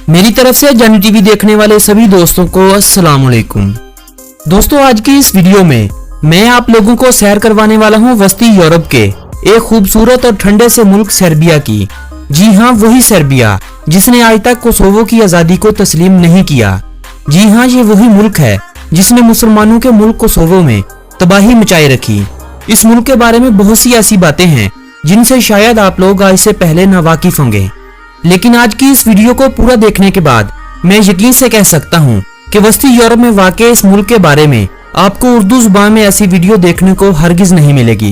मेरी तरफ से जानी टीवी देखने वाले सभी दोस्तों को अस्सलाम वालेकुम। दोस्तों, आज की इस वीडियो में मैं आप लोगों को सैर करवाने वाला हूं वस्ती यूरोप के एक खूबसूरत और ठंडे से मुल्क सर्बिया की। जी हां, वही सर्बिया जिसने आज तक कोसोवो की आजादी को तस्लीम नहीं किया। जी हां, ये वही मुल्क है जिसने मुसलमानों के मुल्क कोसोवो में तबाही मचाई रखी। इस मुल्क के बारे में बहुत सी ऐसी बातें हैं जिनसे शायद आप लोग आज से पहले नावाकिफ होंगे, लेकिन आज की इस वीडियो को पूरा देखने के बाद मैं यकीन से कह सकता हूं कि वस्ती यूरोप में वाक़ई इस मुल्क के बारे में आपको उर्दू जुबान में ऐसी वीडियो देखने को हरगिज नहीं मिलेगी।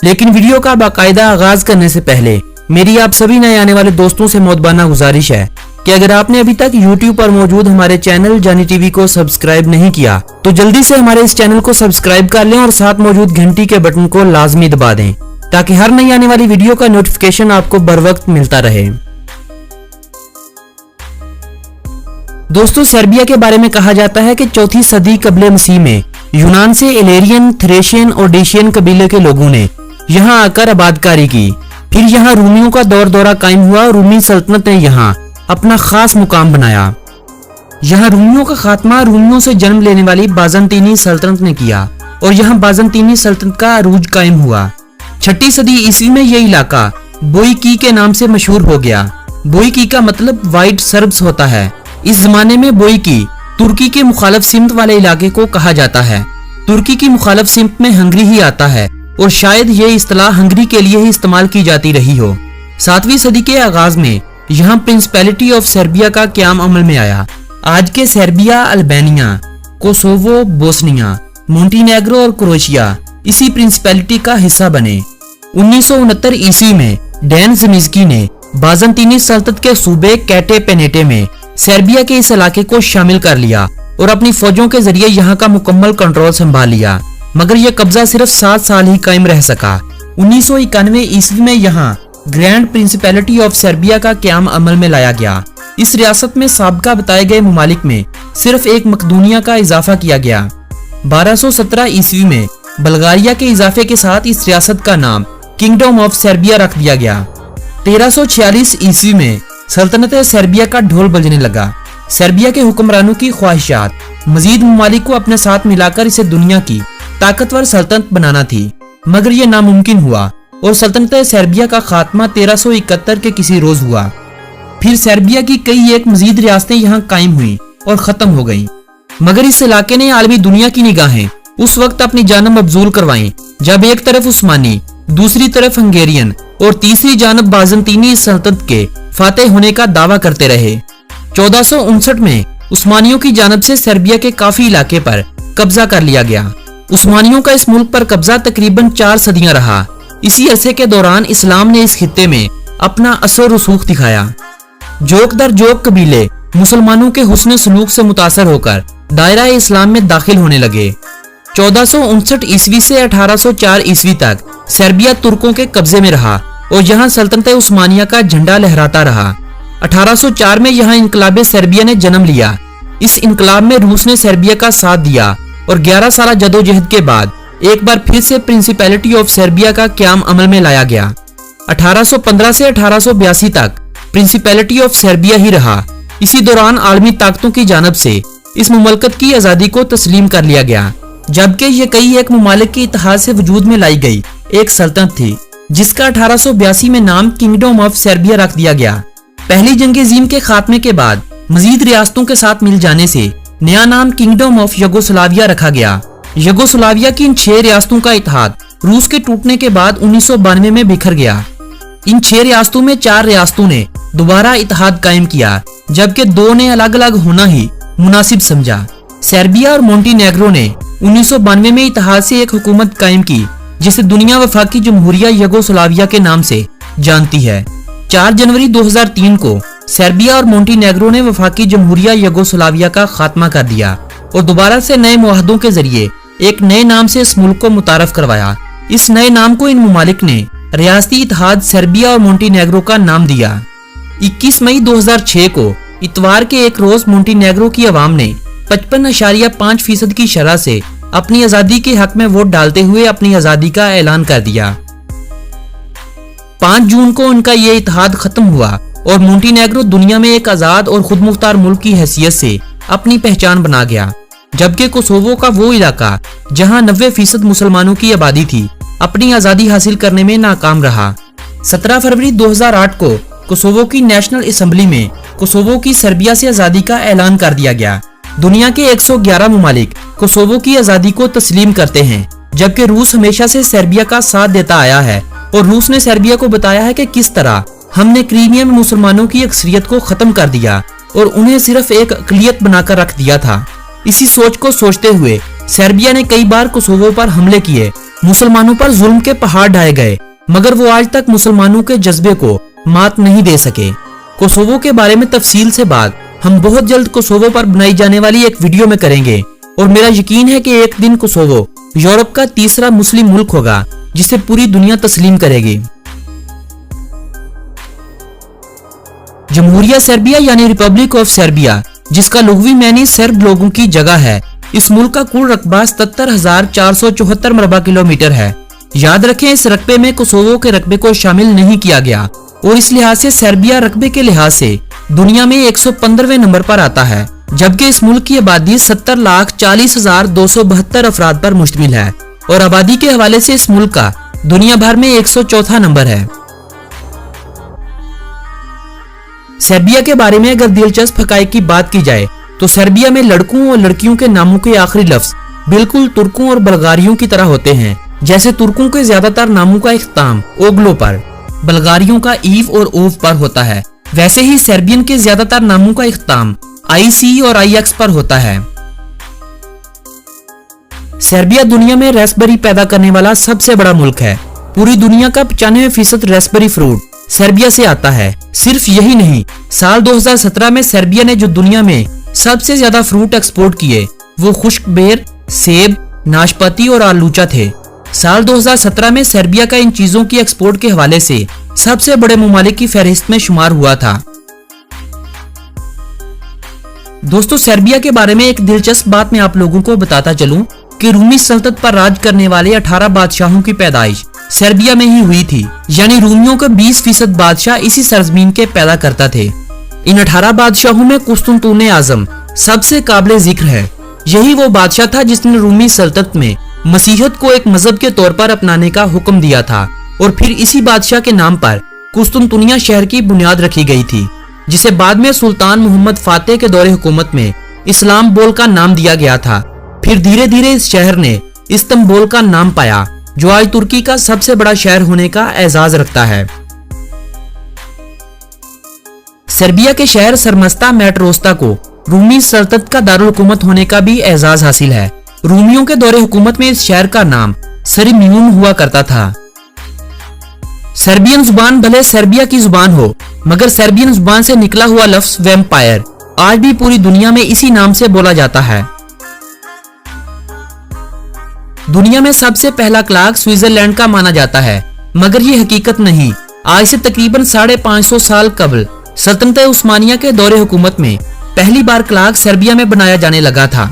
लेकिन वीडियो का बाकायदा आगाज करने से पहले मेरी आप सभी नए आने वाले दोस्तों से मोहब्बाना गुजारिश है कि अगर आपने अभी तक YouTube पर मौजूद हमारे चैनल जानी टीवी को सब्सक्राइब नहीं किया तो जल्दी से हमारे इस चैनल को सब्सक्राइब कर लें और साथ मौजूद घंटी के बटन को लाजमी दबा दें ताकि हर नई आने वाली वीडियो का नोटिफिकेशन आपको बर वक्त मिलता रहे। दोस्तों, सर्बिया के बारे में कहा जाता है कि 4वीं सदी कबले मसीह में यूनान से इलेरियन, थ्रेशियन और डेशियन कबीले के लोगों ने यहाँ आकर आबादकारी की। फिर यहाँ रूमियों का दौरा कायम हुआ। रूमी सल्तनत ने यहाँ अपना खास मुकाम बनाया। यहाँ रूमियों का खात्मा रूमियों से जन्म लेने वाली बाज़ंतीनी सल्तनत ने किया और यहाँ बाज़ंतीनी सल्तनत का अरूज कायम हुआ। 6वीं सदी ईस्वी में यह इलाका बोईकी के नाम से मशहूर हो गया। बोईकी का मतलब व्हाइट सर्ब्स होता है। इस जमाने में बोईकी तुर्की के मुखालिफ सिमत वाले इलाके को कहा जाता है। तुर्की की मुखालिफ सिमत में हंगरी ही आता है और शायद ये इस्तेलाह हंगरी के लिए ही इस्तेमाल की जाती रही हो। 7वीं सदी के आगाज में यहाँ प्रिंसिपैलिटी ऑफ सर्बिया का क्याम अमल में आया। आज के सर्बिया, अल्बानिया, कोसोवो, बोस्निया, मोंटीनेग्रो और क्रोएशिया इसी प्रिंसिपैलिटी का हिस्सा बने। 1969 ईस्वी में डैन ज़मिस्की ने बाज़ंतीनी सल्तनत के सूबे कैटे पेनेटे में सर्बिया के इस इलाके को शामिल कर लिया और अपनी फौजों के जरिए यहाँ का मुकम्मल कंट्रोल संभाल लिया, मगर यह कब्जा सिर्फ 7 साल ही कायम रह सका। 1991 ईस्वी में यहाँ ग्रैंड प्रिंसिपैलिटी ऑफ सर्बिया का क्याम अमल में लाया गया। इस रियासत में साबका बताए गए ममालिक में सिर्फ एक मकदूनिया का इजाफा किया गया। 1217 ईस्वी में बल्गारिया के इजाफे के साथ इस रियासत का नाम किंगडम ऑफ सर्बिया रख दिया गया। 1346 ईस्वी में सल्तनत सर्बिया का ढोल बजने लगा। सर्बिया के हुक्मरानों की ख्वाहिशात मजीद ममालिक को अपने साथ मिलाकर इसे दुनिया की ताकतवर सल्तनत बनाना थी, मगर यह नामुमकिन हुआ और सल्तनत सर्बिया का खात्मा 1371 के किसी रोज हुआ। फिर सर्बिया की कई एक मजीद रियासतें यहाँ कायम हुई और खत्म हो गईं, मगर इस इलाके ने आलमी दुनिया की निगाहें उस वक्त अपनी जानब मबजूल करवाईं जब एक तरफ उस्मानी, दूसरी तरफ हंगेरियन और तीसरी जानब बाज़ंतीनी सल्तनत के फातेह होने का दावा करते रहे। 1459 में उस्मानियों की जानब से सर्बिया के काफी इलाके पर कब्जा कर लिया गया। उस्मानियों का इस मुल्क पर कब्जा तकरीबन 4 सदियां रहा। इसी अरसे के दौरान इस्लाम ने इस खित्ते में अपना असर रसूख दिखाया। जोक दर जोक कबीले मुसलमानों के हुस्न सलूक से मुतासर होकर दायरा इस्लाम में दाखिल होने लगे। 1459 ईस्वी से 1804 ईस्वी तक सर्बिया तुर्कों के कब्जे में रहा और यहाँ सल्तनत उस्मानिया का झंडा लहराता रहा। 1804 में यहाँ इनकलाब सर्बिया ने जन्म लिया। इस इनकलाब में रूस ने सर्बिया का साथ दिया और 11 साल जदोजहद के बाद एक बार फिर से प्रिंसिपैलिटी ऑफ सर्बिया का क्याम अमल में लाया गया। 1815 से 1882 तक प्रिंसिपैलिटी ऑफ सर्बिया ही रहा। इसी दौरान आलमी ताकतों की जानब से इस मुमलकत की आजादी को तस्लीम कर लिया गया, जबकि ये कई एक मुमालिक के इत्तेहाद से वजूद में लाई गई एक सल्तनत थी जिसका 1882 में नाम किंगडम ऑफ सर्बिया रख दिया गया। पहली जंग अज़ीम के खात्मे के बाद मजीद रियासतों के साथ मिल जाने से नया नाम किंगडम ऑफ यूगोस्लाविया रखा गया। यूगोस्लाविया की इन 6 रियासतों का इत्तेहाद रूस के टूटने के बाद 1992 में बिखर गया। इन 6 रियासतों में 4 रियासतों ने दोबारा इत्तेहाद कायम किया, जबकि 2 ने अलग अलग होना ही मुनासिब समझा। सर्बिया और मोंटीनेग्रो ने 1992 में इत्तेहाद से एक हुकूमत कायम की जिसे दुनिया वफाकी जमहूरिया यूगोस्लाविया के नाम से जानती है। 4 जनवरी 2003 को सर्बिया और मोंटीनेग्रो ने वफाकी जमहूरिया यूगोस्लाविया का खात्मा कर दिया और दोबारा से नए मुआहदों के जरिए एक नए नाम से इस मुल्क को मुतारफ करवाया। इस नए नाम को इन मुमालिक ने रियासती इत्तेहाद सर्बिया और मोंटीनेग्रो का नाम दिया। 21 मई 2006 को इतवार के एक रोज मोंटीनेग्रो की आवाम ने 55.5% की शरह से अपनी आजादी के हक में वोट डालते हुए अपनी आजादी का ऐलान कर दिया। 5 जून को उनका ये इत्तेहाद खत्म हुआ और मोंटेनेग्रो दुनिया में एक आजाद और खुद मुख्तार मुल्क की हैसियत से अपनी पहचान बना गया, जबकि कोसोवो का वो इलाका जहां 90% मुसलमानों की आबादी थी अपनी आजादी हासिल करने में नाकाम रहा। 17 फरवरी 2008 को कोसोवो की नेशनल असेंबली में कोसोवो की सर्बिया से आजादी का ऐलान कर दिया गया। दुनिया के 111 ममालिक कोसोवो की आजादी को तस्लीम करते हैं, जबकि रूस हमेशा से सर्बिया का साथ देता आया है और रूस ने सर्बिया को बताया है कि किस तरह हमने क्रीमिया में मुसलमानों की अक्सरियत को खत्म कर दिया और उन्हें सिर्फ एक अक़लियत बनाकर रख दिया था। इसी सोच को सोचते हुए सर्बिया ने कई बार कोसोवो पर हमले किए, मुसलमानों पर जुल्म के पहाड़ ढाए गए, मगर वो आज तक मुसलमानों के जज्बे को मात नहीं दे सके। कोसोवो के बारे में तफसील से बात हम बहुत जल्द कोसोवो पर बनाई जाने वाली एक वीडियो में करेंगे और मेरा यकीन है कि एक दिन कोसोवो यूरोप का तीसरा मुस्लिम मुल्क होगा जिसे पूरी दुनिया तस्लीम करेगी। जमहूरिया सर्बिया यानी रिपब्लिक ऑफ सर्बिया, जिसका लुग़वी मानी सर्ब लोगों की जगह है, इस मुल्क का कुल रकबा 77,474 मरबा किलोमीटर है। याद रखें, इस रकबे में कोसोवो के रकबे को शामिल नहीं किया गया और इस लिहाज से सर्बिया रकबे के लिहाज से दुनिया में 115वें नंबर पर आता है, जबकि इस मुल्क की आबादी 70,40,272 अफराद पर मुश्तमिल है और आबादी के हवाले से इस मुल्क का दुनिया भर में 104 नंबर है। सर्बिया के बारे में अगर दिलचस्प हकाइक की बात की जाए तो सर्बिया में लड़कों और लड़कियों के नामों के आखिरी लफ्ज बिल्कुल तुर्कों और बल्गारियों की तरह होते हैं। जैसे तुर्कों के ज्यादातर नामों का इख्तिताम ओग्लो पर, बल्गारियों का ईव और ओव पर होता है, वैसे ही सर्बियन के ज्यादातर नामों का इख्तिताम IC और IX पर होता है। सर्बिया दुनिया में रास्पबेरी पैदा करने वाला सबसे बड़ा मुल्क है। पूरी दुनिया का 95% रास्पबेरी फ्रूट सर्बिया से आता है। सिर्फ यही नहीं, साल 2017 में सर्बिया ने जो दुनिया में सबसे ज्यादा फ्रूट एक्सपोर्ट किए वो खुश्क बेर, सेब, नाशपाती और आलूचा थे। साल 2017 में सर्बिया का इन चीजों की एक्सपोर्ट के हवाले से सबसे बड़े ममालिक की फहरिस्त में शुमार हुआ था। दोस्तों, सर्बिया के बारे में एक दिलचस्प बात मैं आप लोगों को बताता चलूं कि रूमी सल्तनत पर राज करने वाले 18 बादशाहों की पैदाइश सर्बिया में ही हुई थी, यानी रूमियों का 20% बादशाह इसी सरजमीन के पैदा करता थे। इन 18 बादशाहों में कुस्तुनतुन आजम सबसे काबिल जिक्र है। यही वो बादशाह था जिसने रूमी सल्तनत में मसीहत को एक मजहब के तौर पर अपनाने का हुक्म दिया था और फिर इसी बादशाह के नाम पर कुस्तुनतुनिया शहर की बुनियाद रखी गई थी, जिसे बाद में सुल्तान मोहम्मद फातेह के दौरे हुकूमत में इस्लामबोल का नाम दिया गया था। फिर धीरे धीरे इस शहर ने इस्तंबुल का नाम पाया, जो आज तुर्की का सबसे बड़ा शहर होने का एजाज रखता है। सर्बिया के शहर सरमस्ता मेट्रोस्ता को रूमी सल्तनत का दारुल हुकूमत होने का भी एजाज हासिल है। रूमियों के दौरे हुकूमत में इस शहर का नाम सरिम्यूम हुआ करता था। सर्बियन जुबान भले सर्बिया की जुबान हो, मगर सर्बियन जुबान से निकला हुआ लफ्ज वैम्पायर आज भी पूरी दुनिया में इसी नाम से बोला जाता है। दुनिया में सबसे पहला क्लॉक स्विट्जरलैंड का माना जाता है, मगर ये हकीकत नहीं। आज से तकरीबन 550 साल कबल सल्तनत उस्मानिया के दौरे हुकूमत में पहली बार क्लॉक सर्बिया में बनाया जाने लगा था।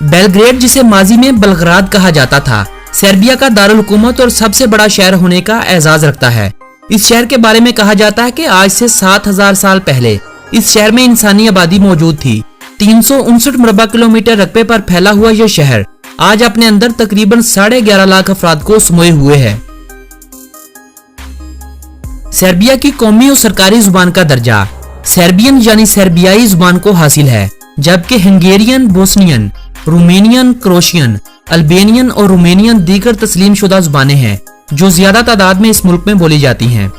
बेलग्रेड, जिसे माजी में बल्गराद कहा जाता था, सर्बिया का दारुल हुकूमत और सबसे बड़ा शहर होने का एजाज रखता है। इस शहर के बारे में कहा जाता है कि आज से 7000 साल पहले इस शहर में इंसानी आबादी मौजूद थी। 359 मरबा किलोमीटर रकबे पर फैला हुआ यह शहर आज अपने अंदर तकरीबन 11.5 लाख अफराद को समोए हुए है। सर्बिया की कौमी और सरकारी जुबान का दर्जा सर्बियन यानी सर्बियाई जुबान को हासिल है, जबकि Hungarian, Bosnian, Romanian, Croatian, Albanian और रोमेनियन दीगर तस्लीम शुदा जुबानें हैं जो ज्यादा तादाद में इस मुल्क में बोली जाती हैं।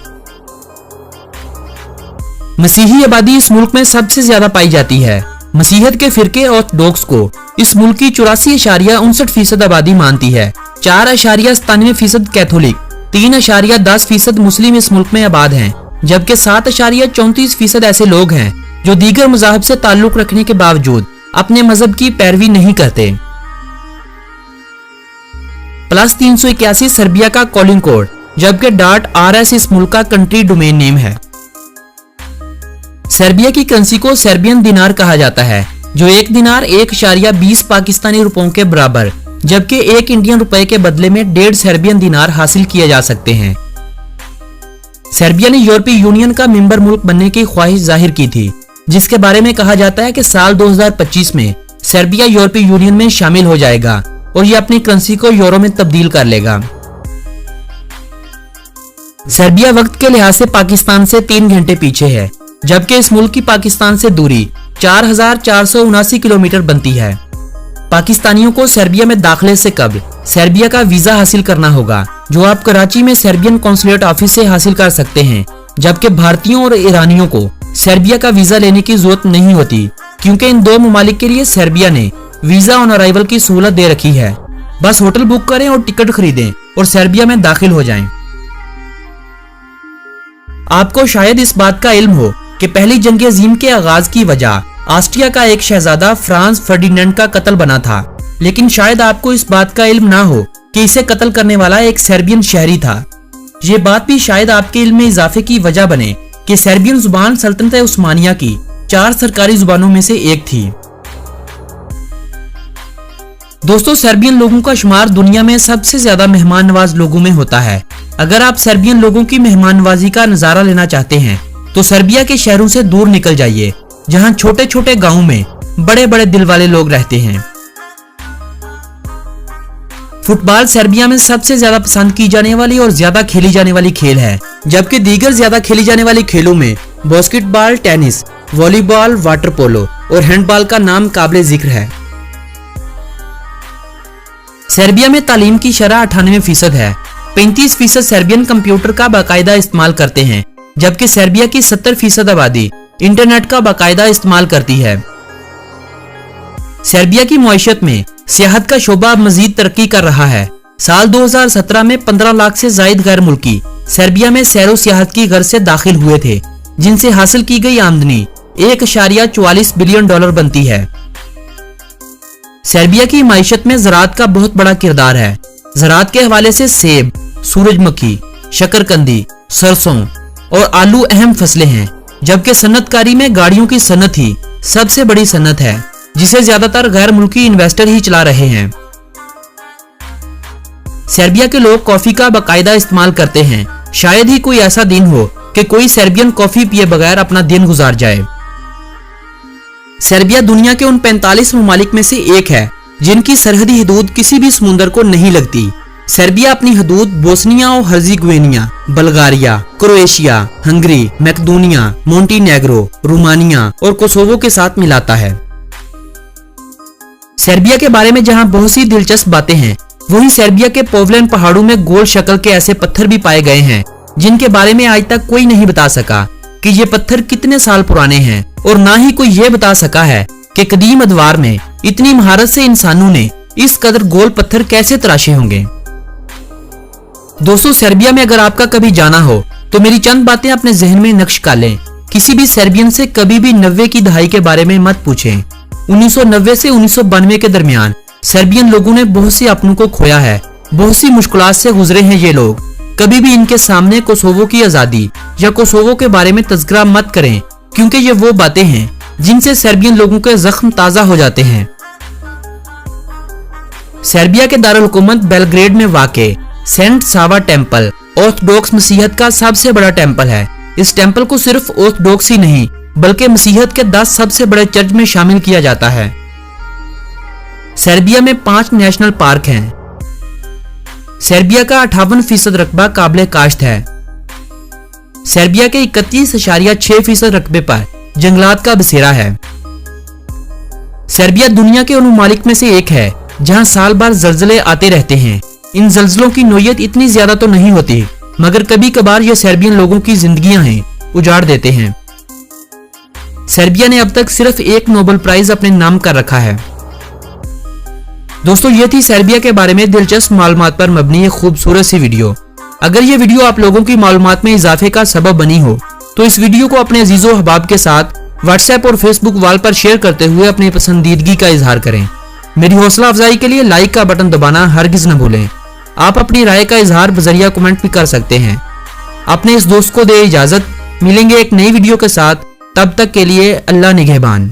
मसीही आबादी इस मुल्क में सबसे ज्यादा पाई जाती है। मसीहत के फिरके ऑर्थोडॉक्स को इस मुल्क की 84.59% आबादी मानती है। 4.97% कैथोलिक, 3.10% मुस्लिम इस मुल्क में आबाद हैं, जबकि 7.34% ऐसे लोग हैं जो दीगर मज़ाहब से ताल्लुक रखने के बावजूद अपने मजहब की पैरवी नहीं करते। +381 सर्बिया का कॉलिंग कोड, जबकि .rs इस मुल्क का कंट्री डोमेन नेम है। सर्बिया की करेंसी को सर्बियन दिनार कहा जाता है, जो एक दिनार 1.20 पाकिस्तानी रुपयों के बराबर, जबकि 1 इंडियन रुपए के बदले में 1.5 सर्बियन दिनार हासिल किए जा सकते हैं। सर्बिया ने यूरोपीय यूनियन का मेंबर मुल्क बनने की ख्वाहिश जाहिर की थी, जिसके बारे में कहा जाता है कि साल 2025 में सर्बिया यूरोपीय यूनियन में शामिल हो जाएगा और ये अपनी करेंसी को यूरो में तब्दील कर लेगा। सर्बिया वक्त के लिहाज से पाकिस्तान से 3 घंटे पीछे है, जबकि इस मुल्क की पाकिस्तान से दूरी 4479 किलोमीटर बनती है। पाकिस्तानियों को सर्बिया में दाखिले से कबल सर्बिया का वीजा हासिल करना होगा, जो आप कराची में सर्बियन कॉन्सुलेट ऑफिस से हासिल कर सकते हैं, जबकि भारतीयों और ईरानियों को सर्बिया का वीजा लेने की जरूरत नहीं होती, क्योंकि इन 2 ममालिक के लिए सर्बिया ने वीजा ऑन अराइवल की सहूलत दे रखी है। बस होटल बुक करें और टिकट खरीदें और सर्बिया में दाखिल हो जाएं। आपको शायद इस बात का इल्म हो कि पहली जंग अजीम के आगाज की वजह ऑस्ट्रिया का एक शहजादा फ्रांस फर्डिनेंड का कत्ल बना था, लेकिन शायद आपको इस बात का इल्म ना हो कि इसे कत्ल करने वाला एक सर्बियन शहरी था। ये बात भी शायद आपके इल्म में इजाफे की वजह बने कि सर्बियन जुबान सल्तनत उस्मानिया की 4 सरकारी जुबानों में से एक थी। दोस्तों, सर्बियन लोगों का शुमार दुनिया में सबसे ज्यादा मेहमान नवाज लोगों में होता है। अगर आप सर्बियन लोगों की मेहमान नवाजी का नजारा लेना चाहते हैं तो सर्बिया के शहरों से दूर निकल जाइए, जहां छोटे छोटे गांवों में बड़े बड़े दिल वाले लोग रहते हैं। फुटबॉल सर्बिया में सबसे ज्यादा पसंद की जाने वाली और ज्यादा खेली जाने वाली खेल है, जबकि दीगर ज्यादा खेली जाने वाली खेलों में basketball, tennis, volleyball, water polo और हैंडबॉल का नाम काबिले जिक्र है। सर्बिया में तालीम की शरह 98% है। 35% सर्बियन कंप्यूटर का बाकायदा इस्तेमाल करते हैं, जबकि सर्बिया की 70% आबादी इंटरनेट का बाकायदा इस्तेमाल करती है। सर्बिया की मईशत में सियाहत का शोबा मजीद तरक्की कर रहा है। साल 2017 में 15 लाख से जायद गैर मुल्की सर्बिया में सैरो सियाहत की गर्ज से दाखिल हुए थे, जिनसे हासिल की गई आमदनी $1.44 बिलियन बनती है। सर्बिया की मईशत में ज़राअत का बहुत बड़ा किरदार है। ज़राअत के हवाले से सेब, सूरजमुखी, शकरकंदी, सरसों और आलू अहम फसलें हैं, जबकि सन्नतकारी में गाड़ियों की सन्नत ही सबसे बड़ी सन्नत है, जिसे ज्यादातर गैर मुल्की इन्वेस्टर ही चला रहे हैं। सर्बिया के लोग कॉफी का बाकायदा इस्तेमाल करते हैं। शायद ही कोई ऐसा दिन हो कि कोई सर्बियन कॉफी पिए बगैर अपना दिन गुजार जाए। सर्बिया दुनिया के उन 45 ममालिक में से एक है जिनकी सरहदी हदूद किसी भी समुंदर को नहीं लगती। सर्बिया अपनी हदूद बोस्निया और Herzegovina, Bulgaria, Croatia, Hungary, Macedonia, Montenegro, Romania और कोसोवो के साथ मिलाता है। सर्बिया के बारे में जहां बहुत सी दिलचस्प बातें हैं, वहीं सर्बिया के पोवलेन पहाड़ों में गोल शक्ल के ऐसे पत्थर भी पाए गए हैं जिनके बारे में आज तक कोई नहीं बता सका कि ये पत्थर कितने साल पुराने हैं, और ना ही कोई ये बता सका है कि कदीम अदवार में इतनी महारत से इंसानों ने इस कदर गोल पत्थर कैसे तराशे होंगे। दोस्तों, सर्बिया में अगर आपका कभी जाना हो तो मेरी चंद बातें अपने जहन में नक्श कर लें। किसी भी सर्बियन से कभी भी 90 की दहाई के बारे में मत पूछें। 1990 से 1992 के दरमियान सर्बियन लोगों ने बहुत से अपनों को खोया है, बहुत सी मुश्किलात से गुजरे हैं ये लोग। कभी भी इनके सामने कोसोवो की आजादी या कोसोवो के बारे में तज़किरा मत करें, क्योंकि ये वो बातें हैं जिनसे सर्बियन लोगों के जख्म ताजा हो जाते हैं। सर्बिया के दारुल हुकूमत बेलग्रेड में वाक़े सेंट सावा टेम्पल ऑर्थोडॉक्स मसीहत का सबसे बड़ा टेम्पल है। इस टेम्पल को सिर्फ ऑर्थोडॉक्स ही नहीं बल्कि मसीहत के 10 सबसे बड़े चर्च में शामिल किया जाता है। सर्बिया में 5 नेशनल पार्क हैं। सर्बिया का 58% रकबा काबिले काश्त है। सर्बिया के 31.6% रकबे पर जंगलात का बसेरा है। सर्बिया दुनिया के उन ममालिक में से एक है जहां साल भर जल्जले आते रहते हैं। इन जल्जलों की नोयत इतनी ज्यादा तो नहीं होती, मगर कभी कभार ये सर्बियन लोगों की जिंदगियां हैं उजाड़ देते हैं। सर्बिया ने अब तक सिर्फ 1 नोबेल प्राइज अपने नाम कर रखा है। दोस्तों, ये थी सर्बिया के बारे में दिलचस्प मालूमात पर मबनी एक खूबसूरत सी वीडियो। अगर ये वीडियो आप लोगों की मालूमात में इजाफे का सबब बनी हो तो इस वीडियो को अपने अजीजों अहबाब के साथ व्हाट्सएप और फेसबुक वॉल पर शेयर करते हुए अपनी पसंदीदगी का इजहार करें। मेरी हौसला अफजाई के लिए लाइक का बटन दबाना हरगिज न भूलें। आप अपनी राय का इजहार बजरिया कमेंट भी कर सकते हैं। अपने इस दोस्त को दे इजाजत, मिलेंगे एक नई वीडियो के साथ। तब तक के लिए अल्लाह निगहबान।